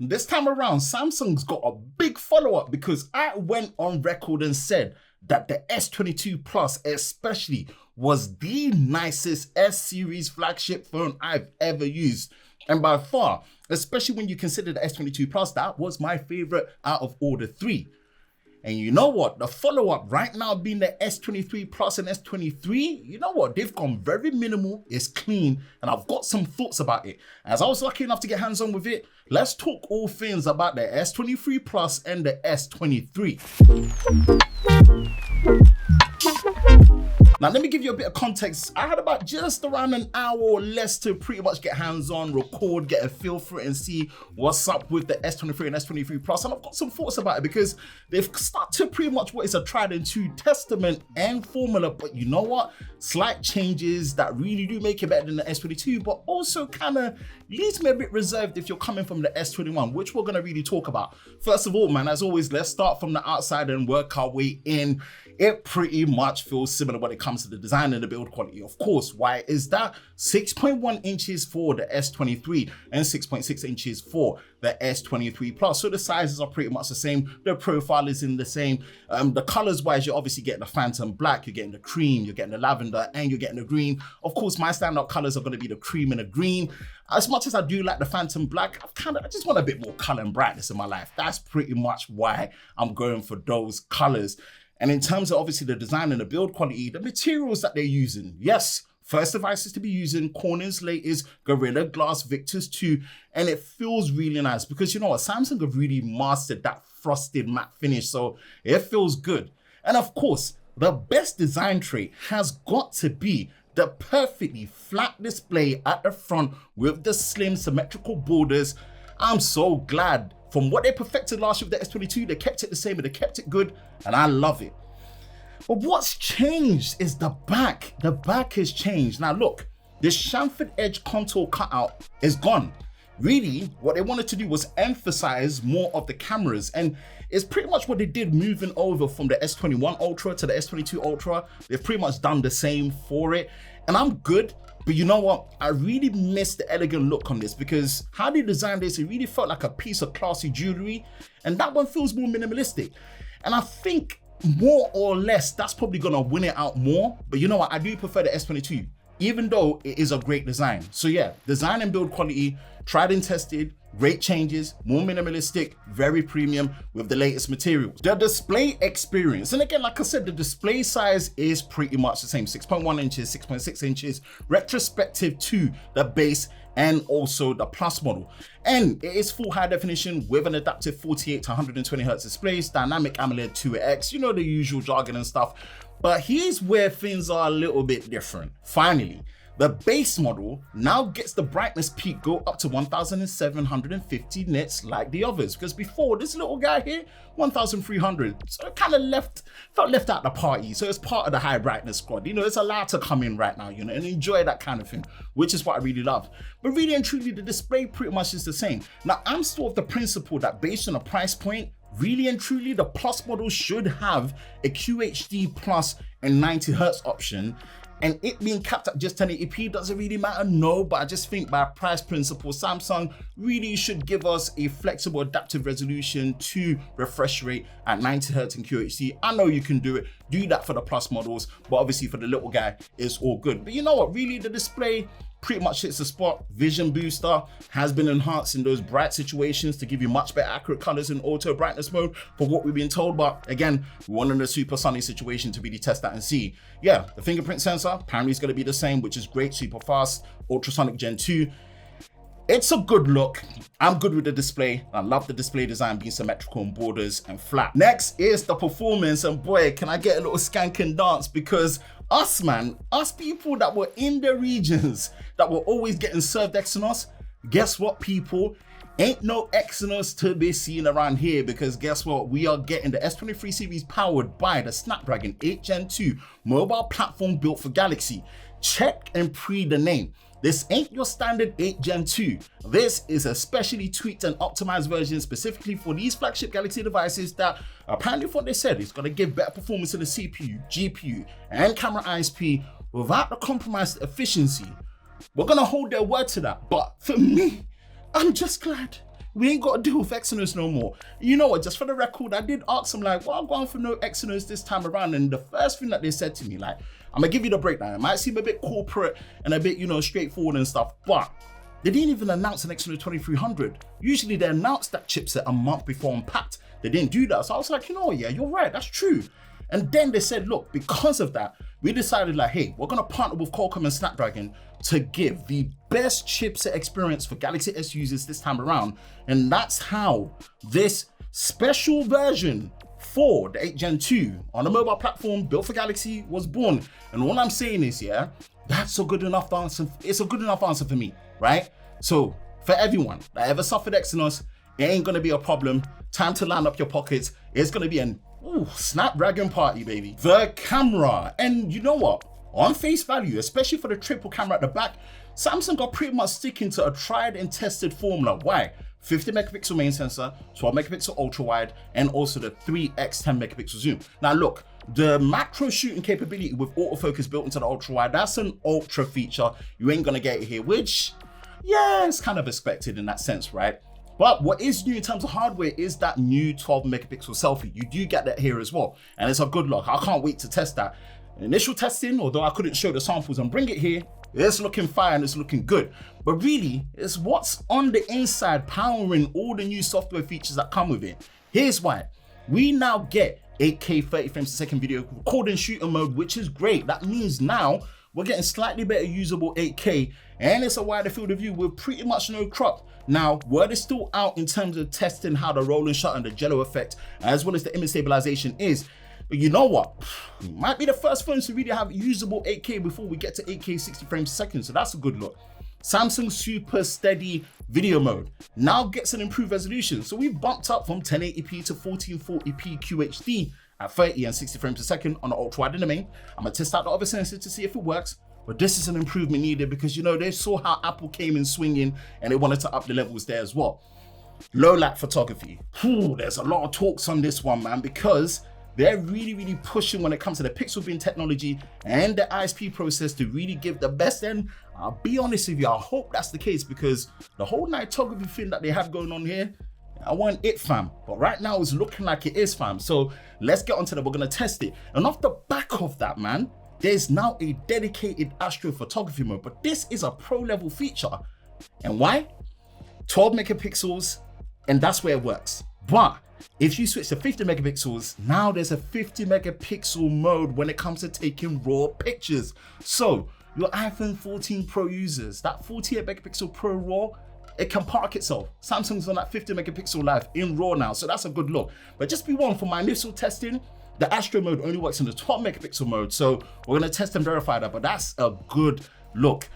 This time around, Samsung's got a big follow-up because I went on record and said that the S22 Plus especially was the nicest S-series flagship phone I've ever used. And by far, especially when you consider the S22 Plus, that was my favorite out of all the three. And you know what? The follow-up right now being the S23 Plus and S23, you know what? They've gone very minimal, it's clean, and I've got some thoughts about it. As I was lucky enough to get hands-on with it, let's talk all things about the S23 Plus and the S23. Now, let me give you a bit of context. I had about just around an hour or less to pretty much get hands-on, record, get a feel for it and see what's up with the S23 and S23 Plus. And I've got some thoughts about it because they've started to pretty much what is a tried and true testament and formula. But you know what? Slight changes that really do make it better than the S22, but also kind of leaves me a bit reserved if you're coming from the S21, which we're going to really talk about. First of all, man, as always, let's start from the outside and work our way in. It pretty much feels similar when it comes to the design and the build quality. Of course, why is that? 6.1 inches for the S23 and 6.6 inches for the S23 Plus. So the sizes are pretty much the same. The profile is in the same. The colors wise, you're obviously getting the phantom black, you're getting the cream, you're getting the lavender, and you're getting the green. Of course, my standout colors are going to be the cream and the green. As much as I do like the phantom black, I just want a bit more color and brightness in my life. That's pretty much why I'm going for those colors. And in terms of obviously the design and the build quality, the materials that they're using, yes, first devices to be using Corning's latest Gorilla Glass Victus 2, and it feels really nice because you know what, Samsung have really mastered that frosted matte finish, so it feels good. And of course, the best design trait has got to be the perfectly flat display at the front with the slim symmetrical borders. I'm so glad. From what they perfected last year with the S22, they kept it the same and they kept it good, and I love it. But what's changed is the back. The back has changed. Now look, this chamfered edge contour cutout is gone. Really, what they wanted to do was emphasize more of the cameras, and it's pretty much what they did moving over from the S21 Ultra to the S22 Ultra. They've pretty much done the same for it, and I'm good. But you know what? I really miss the elegant look on this because how they designed this, it really felt like a piece of classy jewelry. And that one feels more minimalistic. And I think more or less, that's probably gonna win it out more. But you know what? I do prefer the S22, even though it is a great design. So yeah, design and build quality, tried and tested, great changes, more minimalistic, very premium with the latest materials. The display experience, and again, like I said, the display size is pretty much the same, 6.1 inches, 6.6 inches, retrospective to the base and also the Plus model. And it is full high definition with an adaptive 48 to 120 Hertz displays, dynamic AMOLED 2X, you know, the usual jargon and stuff. But here's where things are a little bit different. Finally, the base model now gets the brightness peak go up to 1750 nits like the others, because before this little guy here, 1300. So it kind of felt left out the party. So it's part of the high brightness squad. You know, it's allowed to come in right now, you know, and enjoy that kind of thing, which is what I really love. But really and truly, the display pretty much is the same. Now, I'm still of the principle that based on a price point, really and truly, the Plus model should have a QHD Plus and 90 Hertz option. And it being capped at just 1080p doesn't really matter, no, but I just think by price principle, Samsung really should give us a flexible adaptive resolution to refresh rate at 90 Hertz and QHD. I know you can do it, do that for the Plus models, but obviously for the little guy, it's all good. But you know what, really the display pretty much hits the spot. Vision booster has been enhanced in those bright situations to give you much better accurate colors in auto brightness mode for what we've been told. But again, we wanted a super sunny situation to really test that and see. Yeah, the fingerprint sensor apparently is going to be the same, which is great, super fast, ultrasonic Gen 2. It's a good look. I'm good with the display. I love the display design being symmetrical in borders and flat. Next is the performance, and boy, can I get a little skank and dance, because us people that were in the regions that were always getting served Exynos, guess what, people? Ain't no Exynos to be seen around here, because guess what? We are getting the S23 series powered by the Snapdragon 8 Gen 2 mobile platform built for Galaxy. Check and pre the name. This ain't your standard 8 Gen 2. This is a specially tweaked and optimized version specifically for these flagship Galaxy devices that apparently from what they said is going to give better performance in the CPU, GPU, and camera ISP without the compromised efficiency. We're going to hold their word to that. But for me, I'm just glad. We ain't got to deal with Exynos no more. You know what, just for the record, I did ask them like, well, I'm going for no Exynos this time around. And the first thing that they said to me, like, I'm gonna give you the breakdown. It might seem a bit corporate and a bit, you know, straightforward and stuff, but they didn't even announce an Exynos 2300. Usually they announce that chipset a month before Unpacked. They didn't do that. So I was like, you know what, yeah, you're right, that's true. And then they said, look, because of that, we decided like, hey, we're gonna partner with Qualcomm and Snapdragon to give the best chipset experience for Galaxy S users this time around. And that's how this special version for the 8 Gen 2 on a mobile platform built for Galaxy was born. And all I'm saying is, yeah, that's a good enough answer. It's a good enough answer for me, right? So for everyone that ever suffered Exynos, it ain't gonna be a problem. Time to line up your pockets. It's gonna be an Snapdragon party, baby. The camera, and you know what? On face value, especially for the triple camera at the back, Samsung got pretty much sticking to a tried and tested formula. Why? 50 megapixel main sensor, 12 megapixel ultra wide, and also the 3x 10 megapixel zoom. Now look, the macro shooting capability with autofocus built into the ultra wide, that's an ultra feature. You ain't gonna get it here, which, yeah, it's kind of expected in that sense, right? But what is new in terms of hardware is that new 12 megapixel selfie. You do get that here as well. And it's a good look. I can't wait to test that. Initial testing, although I couldn't show the samples and bring it here, it's looking fire and it's looking good. But really, it's what's on the inside powering all the new software features that come with it. Here's why. We now get 8K 30 frames per second video recording shooter mode, which is great. That means now we're getting slightly better usable 8K, and it's a wider field of view with pretty much no crop. Now, word is still out in terms of testing how the roll and shutter and the jello effect, as well as the image stabilization is. But you know what? It might be the first phones to really have usable 8K before we get to 8K 60 frames per second, so that's a good look. Samsung Super Steady video mode now gets an improved resolution. So we've bumped up from 1080p to 1440p QHD at 30 and 60 frames per second on the ultra wide in the main. I'm gonna test out the other sensors to see if it works. But this is an improvement needed because, you know, they saw how Apple came in swinging and they wanted to up the levels there as well. Low light photography. There's a lot of talks on this one, man, because they're really pushing when it comes to the pixel bin technology and the ISP process to really give the best. And I'll be honest with you, I hope that's the case because the whole nightography thing that they have going on here, I want it, fam. But right now it's looking like it is, fam. So let's get onto that. We're gonna test it. And off the back of that, man, there's now a dedicated astrophotography mode, but this is a pro level feature. And why? 12 megapixels, and that's where it works. But if you switch to 50 megapixels, now there's a 50 megapixel mode when it comes to taking raw pictures. So your iPhone 14 Pro users, that 48 megapixel Pro RAW, it can park itself. Samsung's on that 50 megapixel live in RAW now, so that's a good look. But just be warned, for my initial testing, the Astro mode only works in the 12 megapixel mode, so we're gonna test and verify that, but that's a good look.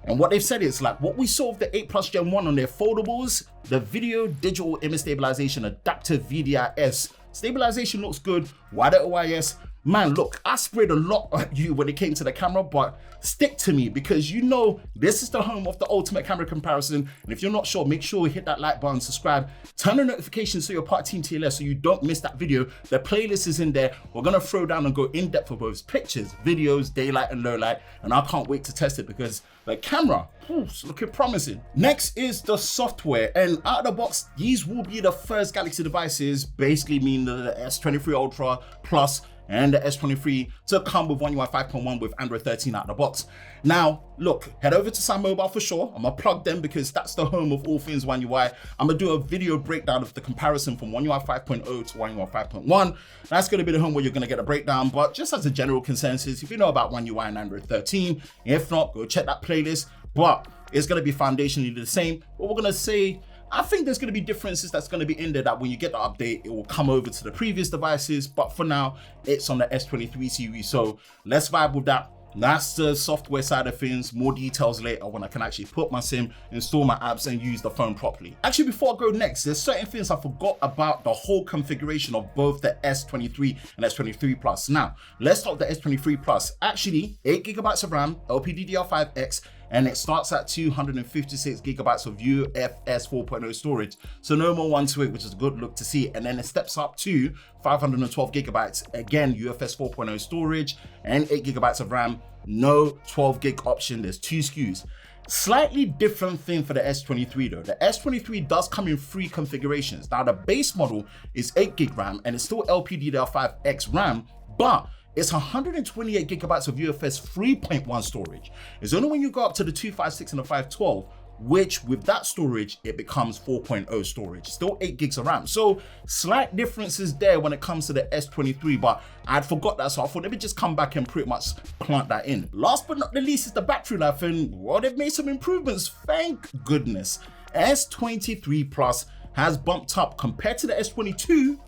And what they've said is like what we saw with the 8 Plus Gen 1 on their foldables, the video digital image stabilization adaptive Vdis. Stabilization looks good, wider OIS. Man, look, I sprayed a lot at you when it came to the camera, but stick to me because you know this is the home of the ultimate camera comparison. And if you're not sure, make sure you hit that like button, subscribe, turn on notifications so you're part of Team TLS so you don't miss that video. The playlist is in there. We're gonna throw down and go in depth for both pictures, videos, daylight and low light. And I can't wait to test it because the camera, it's looking promising. Next is the software, and out of the box, these will be the first Galaxy devices, basically meaning the S23 Ultra Plus and the S23 to come with One UI 5.1 with Android 13 out of the box. Now, look, head over to Sam Mobile for sure. I'm gonna plug them because that's the home of all things One UI. I'm gonna do a video breakdown of the comparison from One UI 5.0 to One UI 5.1. That's gonna be the home where you're gonna get a breakdown, but just as a general consensus, if you know about One UI and Android 13, if not, go check that playlist. But it's gonna be foundationally the same. But we're gonna say, I think there's going to be differences that's going to be in there that when you get the update, it will come over to the previous devices. But for now, it's on the S23 series. So let's vibe with that. That's the software side of things. More details later when I can actually put my SIM, install my apps and use the phone properly. Actually, before I go next, there's certain things I forgot about the whole configuration of both the S23 and S23 Plus. Now, let's start with the S23 Plus. Actually, 8 gigabytes of RAM, LPDDR5X, and it starts at 256 gigabytes of UFS 4.0 storage. So no more 128, which is a good look to see. And then it steps up to 512 gigabytes, again, UFS 4.0 storage and 8 gigabytes of RAM, no 12 gig option. There's 2 SKUs. Slightly different thing for the S23 though. The S23 does come in 3 configurations. Now the base model is 8GB RAM and it's still LPDDR5X RAM, but it's 128 gigabytes of UFS 3.1 storage. It's only when you go up to the 256 and the 512, which with that storage, it becomes 4.0 storage, still 8 gigs of RAM. So slight differences there when it comes to the S23, but I'd forgot that. So I thought, let me just come back and pretty much plant that in. Last but not the least is the battery life, and well, they've made some improvements, thank goodness. S23 Plus has bumped up compared to the S22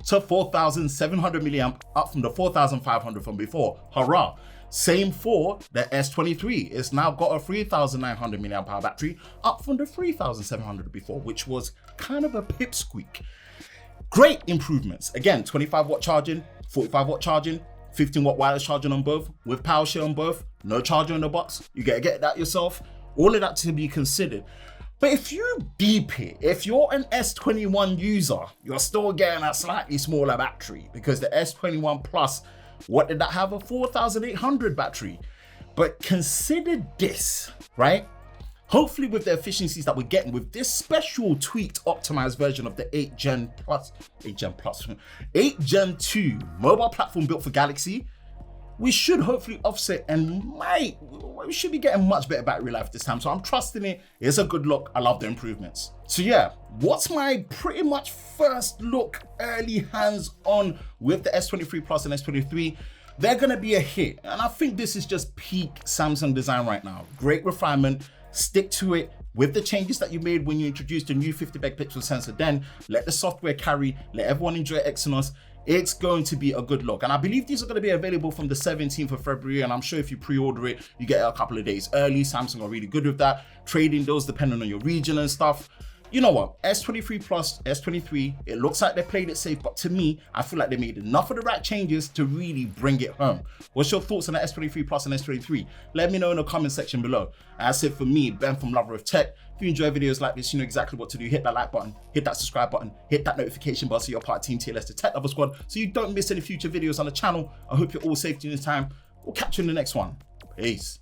to 4,700 milliamp, up from the 4,500 from before. Hurrah. Same for the S23. It's now got a 3,900 milliamp hour battery, up from the 3,700 before, which was kind of a pipsqueak. Great improvements. Again, 25 watt charging, 45 watt charging, 15 watt wireless charging on both, with power share on both, no charger in the box. You gotta get that yourself. All of that to be considered. But if you deep it, if you're an S21 user, you're still getting a slightly smaller battery, because the S21 Plus, what did that have? A 4,800 battery. But consider this, right? Hopefully with the efficiencies that we're getting with this special tweaked optimized version of the 8 Gen 2 mobile platform built for Galaxy, we should hopefully offset and we should be getting much better battery life this time. So I'm trusting it. It's a good look. I love the improvements. So yeah, what's my pretty much first look, early hands on with the S23 Plus and S23? They're gonna be a hit. And I think this is just peak Samsung design right now. Great refinement, stick to it. With the changes that you made when you introduced the new 50 megapixel sensor, then let the software carry, let everyone enjoy Exynos. It's going to be a good look. And I believe these are going to be available from the 17th of February. And I'm sure if you pre-order it, you get it a couple of days early. Samsung are really good with that. Trading those depending on your region and stuff. You know what? S23 Plus, S23, it looks like they played it safe, but to me, I feel like they made enough of the right changes to really bring it home. What's your thoughts on the S23 Plus and S23? Let me know in the comment section below. As it for me, Ben from Lover of Tech. If you enjoy videos like this, you know exactly what to do. Hit that like button, hit that subscribe button, hit that notification bell so you're part of Team TLS, the Tech Lover Squad, so you don't miss any future videos on the channel. I hope you're all safe during this time. We'll catch you in the next one. Peace.